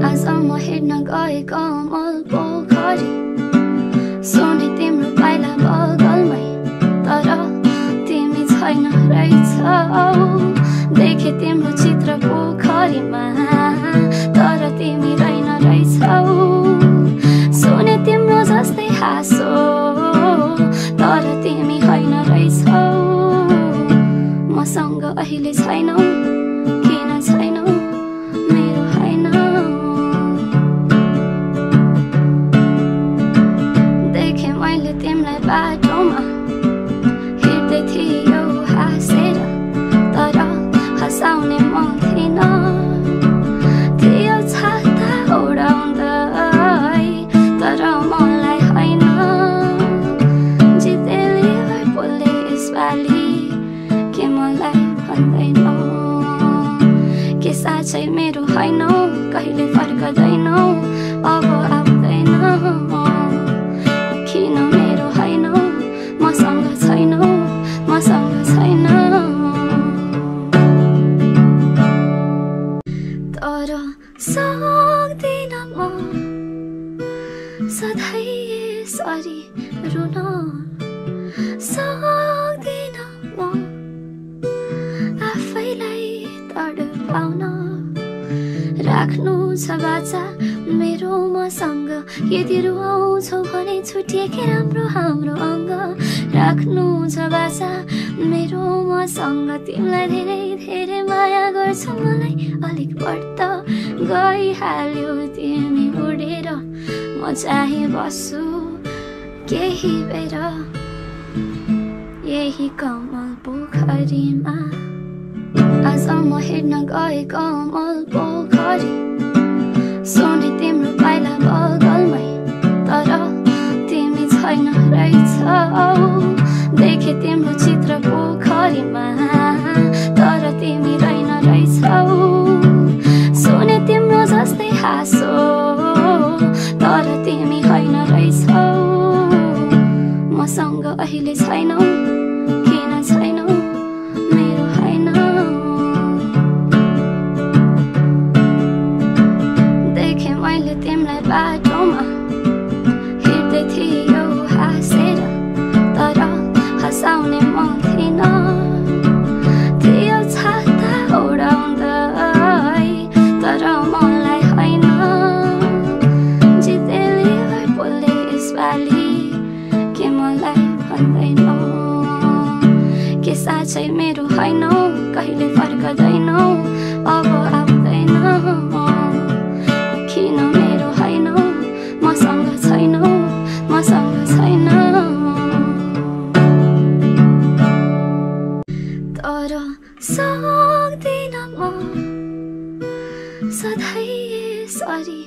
आज म हेर्न गए कमल पोखरी सुने तिम्रो पाइला बगलमै तर तिमी छैन रहेछौ देखे तिम्रो चित्र पोखरीमा तर तिमी रहेन रहेछौ सुने तिम्रो जस्तै हाँसो तर तिमी होइन रहेछौ मसँग अहिले छैनौ किन छैनौ मेरो होइन देखे मैले तिमीलाई बाटोमा हिँड्दै थियौ हाँसेर तर हँसाउने म थिइन थियो छाता उडाउँदै तर मलाई होइन जितेली बोल्दै यसपालि के मलाई भन्दैनौ के साँच्चै मेरो होइनौ कहिले फर्कदैनौ अब आउँदैनौ किन मेरो होइनौ मसँग छैनौ मसँग छैन तर सक्दिन म सधैँ यसरी रुन सक्दिन म आफैलाई तडपाउन राख्नु छ बाचा मेरो मसँग यदि रुवाउँछौ भने छुटिएकै राम्रो हाम्रो अङ्ग राख्नु छ बाचा मेरो मसँग तिमीलाई धेरै धेरै माया गर्छु मलाई अलिक बढ्ता गइहाल्यो तिमी उडेर म चाहिँ बस्छु केही बेर यही कमल पोखरीमा आज म हेर्न गए कमल पोखरी सुने तिम्रो पाइला बगलमै तर तिमी छैन रहेछौ देखे तिम्रो चित्र पोखरीमा तर तिमी रहेन रहेछौ सुने तिम्रो जस्तै हाँसो तर तिमी होइन रहेछौ मसँग अहिले छैनौ किन छैनौ मेरो होइन देखे मैले तिमीलाई बाटोमा हिँड्दै थियौ हाँसेर तर हँसाउने म थिइन थियो छाता उडाउँदै तर मलाई होइन जितेली बोल्दै यसपालि के मलाई भन्दैनौ के साँच्चै मेरो होइनौ कहिले फर्कदैनौ अब आउँदैनौ किन मेरो होइनौ मसँग छैनौ मसँग छैन तर सक्दिन म सधैँ यसरी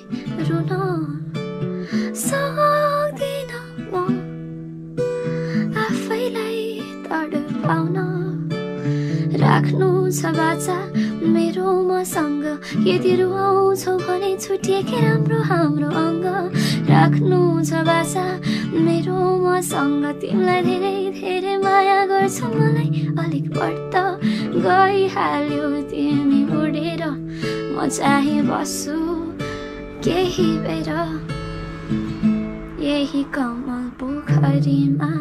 रुन सक्दिन म आफैलाई तडपाउन राख्नु छ बाचा मेरो मसँग यदि रुवाउँछौ भने छुटिएकै राम्रो हाम्रो अङ्ग राख्नु छ बाचा मेरो मसँग तिमीलाई धेरै धेरै माया गर्छु मलाई अलिक बढ्ता गइहाल्यो तिमी उडेर म चाहिँ बस्छु केही बेर यही कमल पोखरीमा